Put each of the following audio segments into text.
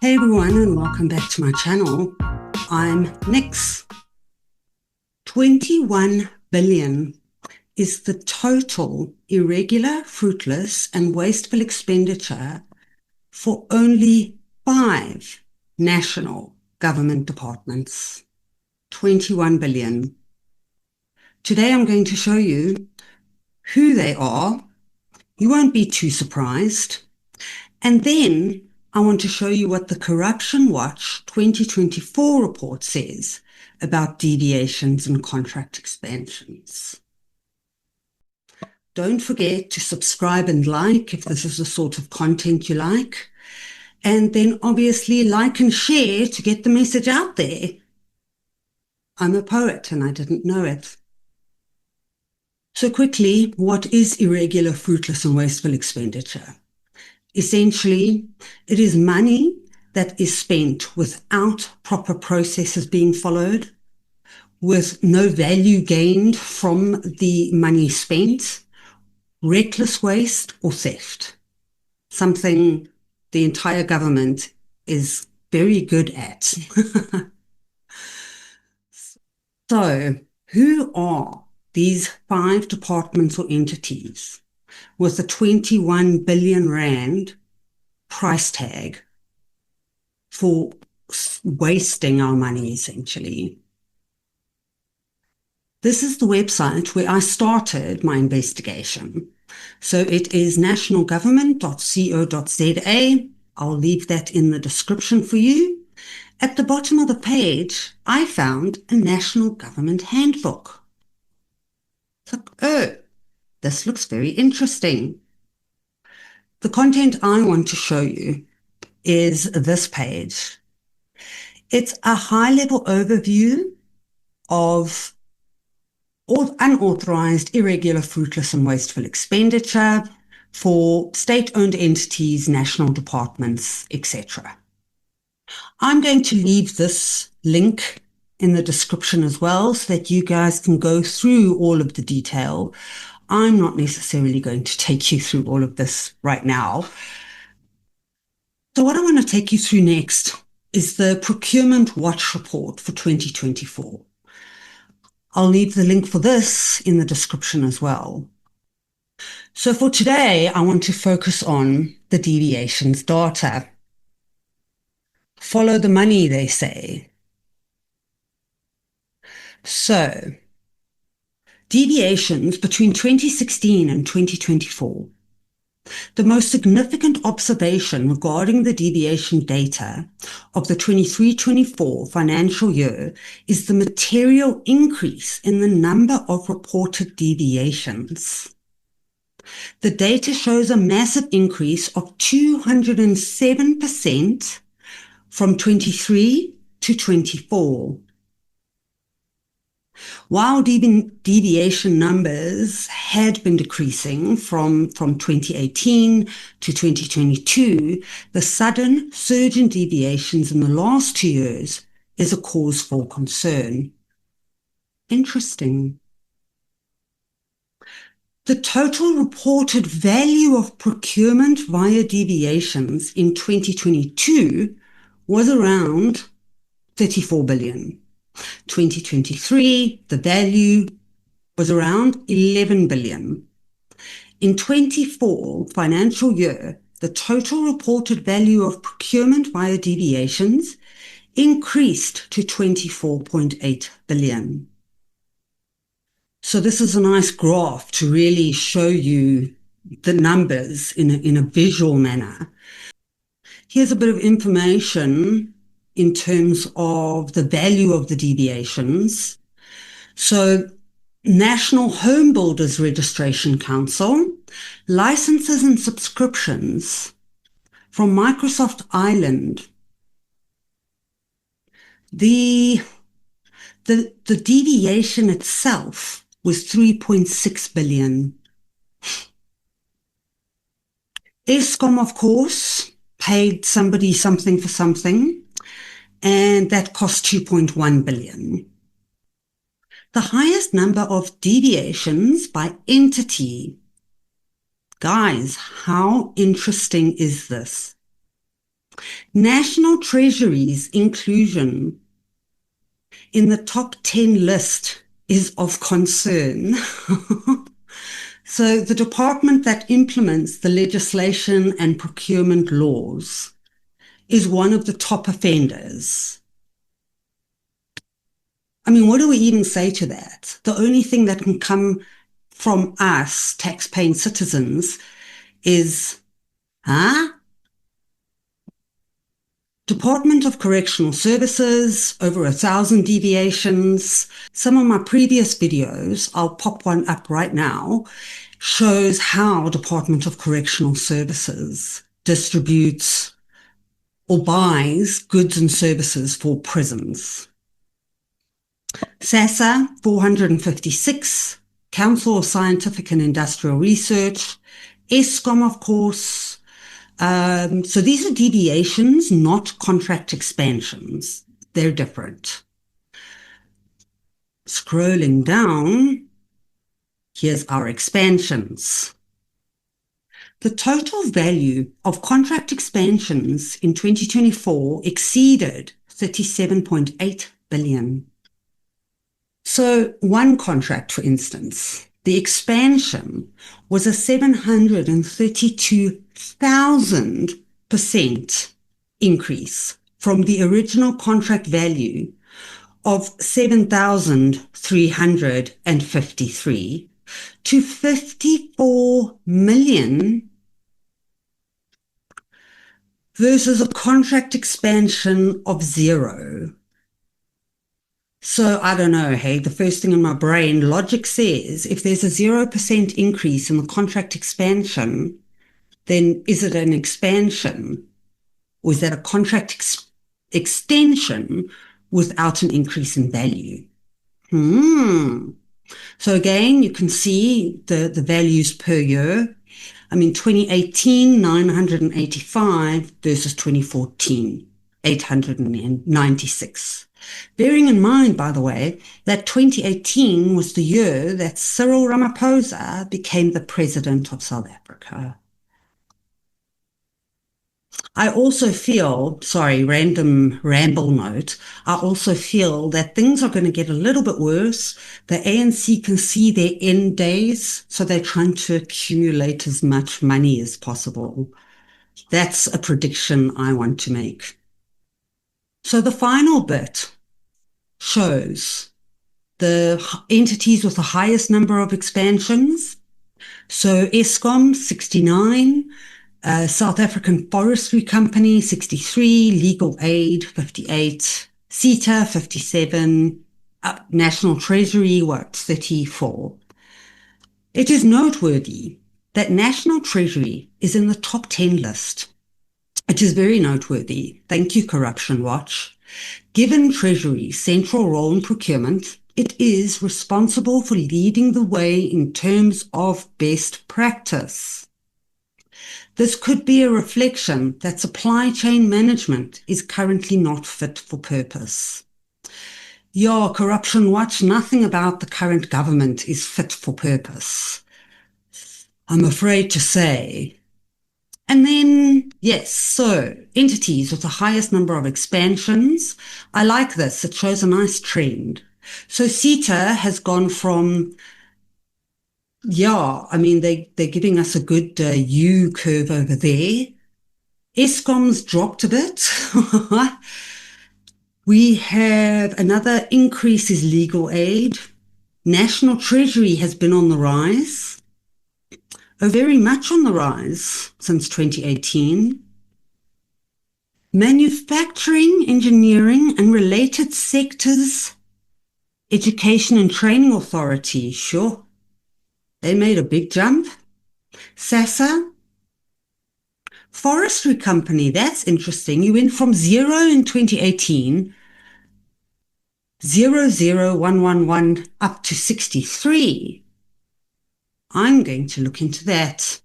Hey everyone, and welcome back to my channel. I'm Nix. 21 billion is the total irregular, fruitless, and wasteful expenditure for only 5 national government departments. 21 billion. Today I'm going to show you who they are. You won't be too surprised. And then I want to show you what the Corruption Watch 2024 report says about deviations and contract expansions. Don't forget to subscribe and like if this is the sort of content you like. And then obviously like and share to get the message out there. I'm a poet and I didn't know it. So quickly, what is irregular, fruitless, and wasteful expenditure? Essentially, it is money that is spent without proper processes being followed, with no value gained from the money spent, reckless waste or theft, something the entire government is very good at. So, who are these 5 departments or entities with a 21 billion rand price tag for wasting our money, essentially? This is the website where I started my investigation. So it is nationalgovernment.co.za. I'll leave that in the description for you. At the bottom of the page, I found a national government handbook. It's like, oh, this looks very interesting. The content I want to show you is this page. It's a high-level overview of unauthorized, irregular, fruitless, and wasteful expenditure for state-owned entities, national departments, etc. I'm going to leave this link in the description as well so that you guys can go through all of the detail. I'm not necessarily going to take you through all of this right now. So what I want to take you through next is the Procurement Watch report for 2024. I'll leave the link for this in the description as well. So for today, I want to focus on the deviations data. Follow the money, they say. So, deviations between 2016 and 2024. The most significant observation regarding the deviation data of the 23-24 financial year is the material increase in the number of reported deviations. The data shows a massive increase of 207% from 23 to 24. While deviation numbers had been decreasing from 2018 to 2022, the sudden surge in deviations in the last 2 years is a cause for concern. Interesting. The total reported value of procurement via deviations in 2022 was around 34 billion. 2023, the value was around 11 billion. In 24 financial year, the total reported value of procurement via deviations increased to 24.8 billion. So this is a nice graph to really show you the numbers in a visual manner. Here's a bit of information in terms of the value of the deviations. So National Home Builders Registration Council, licenses and subscriptions from Microsoft Ireland. The deviation itself was 3.6 billion. Eskom, of course, paid somebody something for something, and that cost 2.1 billion. The highest number of deviations by entity. Guys, how interesting is this? National Treasury's inclusion in the top 10 list is of concern. So the department that implements the legislation and procurement laws is one of the top offenders. I mean, what do we even say to that? The only thing that can come from us, tax-paying citizens, is, Department of Correctional Services, over 1,000 deviations. Some of my previous videos, I'll pop one up right now, shows how Department of Correctional Services distributes or buys goods and services for prisons. SASA, 456, Council of Scientific and Industrial Research, ESCOM, of course. So these are deviations, not contract expansions. They're different. Scrolling down, here's our expansions. The total value of contract expansions in 2024 exceeded 37.8 billion. So one contract, for instance, the expansion was a 732,000% increase from the original contract value of 7,353 to 54 million versus a contract expansion of 0. So I don't know, hey, the first thing in my brain, logic says if there's a 0% increase in the contract expansion, then is it an expansion? Or is that a contract extension without an increase in value? So again, you can see the values per year. I mean, 2018, 985 versus 2014, 896. Bearing in mind, by the way, that 2018 was the year that Cyril Ramaphosa became the president of South Africa. I also feel, sorry, random ramble note, I also feel that things are going to get a little bit worse. The ANC can see their end days, so they're trying to accumulate as much money as possible. That's a prediction I want to make. So the final bit shows the entities with the highest number of expansions. So ESCOM, 69, South African Forestry Company, 63, Legal Aid, 58, CETA, 57, National Treasury, 34. It is noteworthy that National Treasury is in the top 10 list. It is very noteworthy. Thank you, Corruption Watch. Given Treasury's central role in procurement, it is responsible for leading the way in terms of best practice. This could be a reflection that supply chain management is currently not fit for purpose. Yeah, Corruption Watch, nothing about the current government is fit for purpose, I'm afraid to say. And then, yes, so entities with the highest number of expansions. I like this. It shows a nice trend. So CETA has gone from, yeah, I mean, they're giving us a good U curve over there. ESCOM's dropped a bit. We have another increase is legal aid. National Treasury has been on the rise. Very much on the rise since 2018. Manufacturing, engineering, and related sectors, Education and Training Authority, sure, they made a big jump. SASA, Forestry Company, that's interesting. You went from 0 in 2018, 00111 up to 63. I'm going to look into that.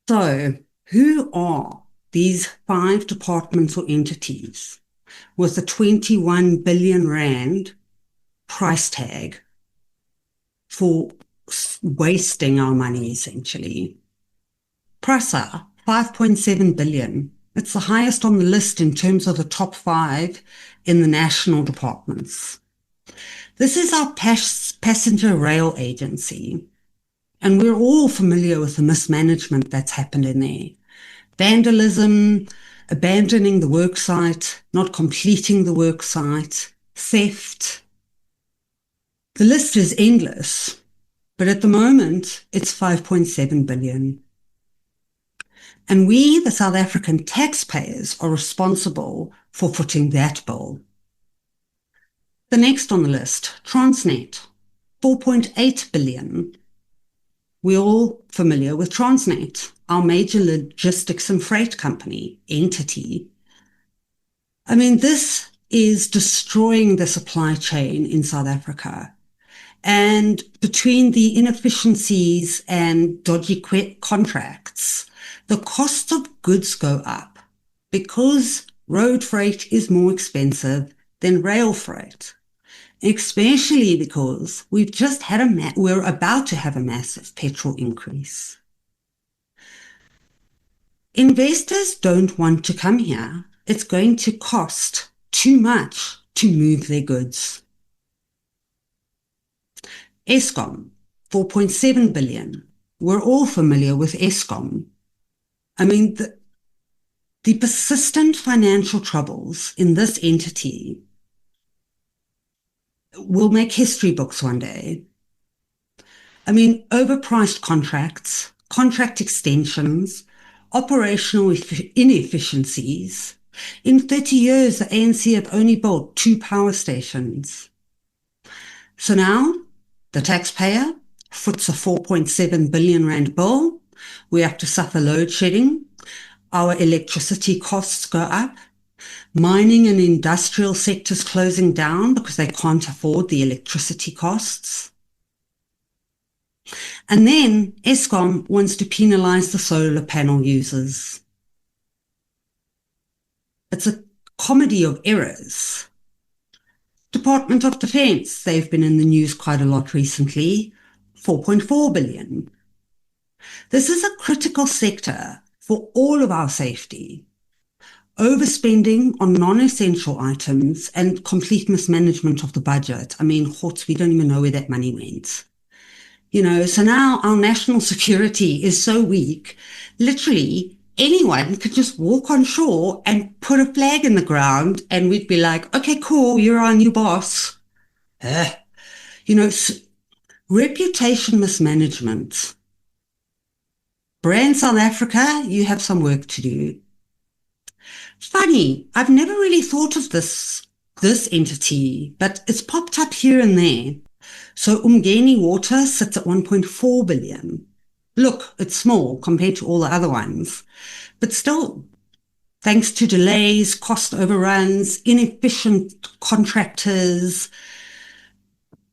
So, who are these 5 departments or entities with a 21 billion rand price tag for wasting our money, essentially? PRASA, 5.7 billion. It's the highest on the list in terms of the top 5 in the national departments. This is our passenger rail agency, and we're all familiar with the mismanagement that's happened in there. Vandalism, abandoning the worksite, not completing the worksite, theft. The list is endless, but at the moment it's 5.7 billion. And we, the South African taxpayers, are responsible for footing that bill. The next on the list, Transnet, 4.8 billion. We're all familiar with Transnet, our major logistics and freight company entity. I mean, this is destroying the supply chain in South Africa. And between the inefficiencies and dodgy contracts, the cost of goods go up because road freight is more expensive than rail freight, especially because we're about to have a massive petrol increase. Investors don't want to come here. It's going to cost too much to move their goods. Eskom, 4.7 billion. We're all familiar with Eskom. I mean, the persistent financial troubles in this entity will make history books one day. I mean, overpriced contracts, contract extensions, operational inefficiencies. In 30 years, the ANC have only built 2 power stations. So now, the taxpayer foots a 4.7 billion rand bill. We have to suffer load shedding. Our electricity costs go up. Mining and industrial sectors closing down because they can't afford the electricity costs. And then Eskom wants to penalize the solar panel users. It's a comedy of errors. Department of Defense, they've been in the news quite a lot recently, 4.4 billion. This is a critical sector for all of our safety. Overspending on non-essential items and complete mismanagement of the budget. I mean, we don't even know where that money went. So now our national security is so weak, literally anyone could just walk on shore and put a flag in the ground and we'd be like, okay, cool, you're our new boss. Reputation mismanagement. Brand South Africa, you have some work to do. Funny, I've never really thought of this entity, but it's popped up here and there. So Umgeni Water sits at 1.4 billion. Look, it's small compared to all the other ones, but still, thanks to delays, cost overruns, inefficient contractors,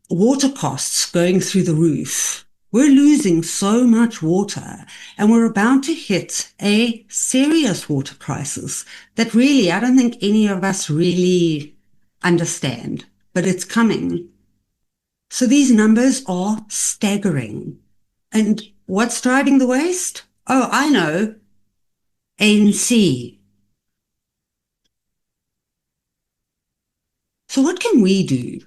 water costs going through the roof, we're losing so much water and we're about to hit a serious water crisis that really, I don't think any of us really understand, but it's coming. So these numbers are staggering. And what's driving the waste? Oh, I know. ANC. So what can we do?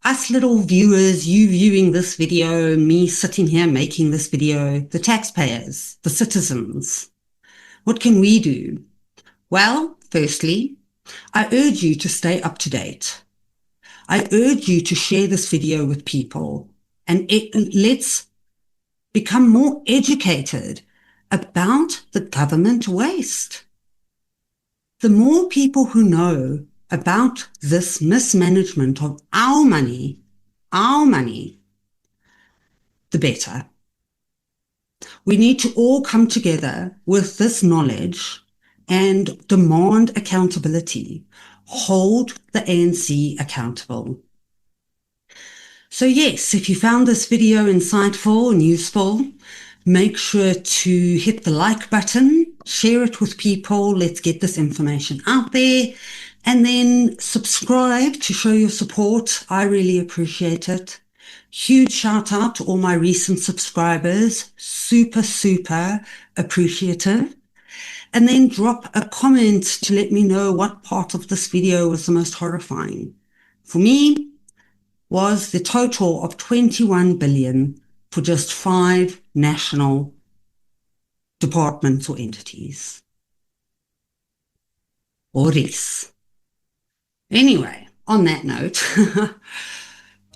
Us little viewers, you viewing this video, me sitting here making this video, the taxpayers, the citizens. What can we do? Well, firstly, I urge you to stay up to date. I urge you to share this video with people and let's become more educated about the government waste. The more people who know about this mismanagement of our money, the better. We need to all come together with this knowledge and demand accountability. Hold the ANC accountable. So yes, if you found this video insightful and useful, make sure to hit the like button, share it with people, let's get this information out there, and then subscribe to show your support. I really appreciate it. Huge shout out to all my recent subscribers. Super, super appreciative. and then drop a comment to let me know what part of this video was the most horrifying. For me, was the total of 21 billion for just 5 national departments or entities. Or less. Anyway, on that note,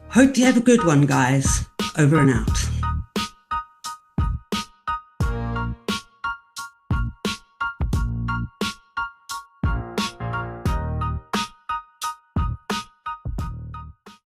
hope you have a good one, guys. Over and out.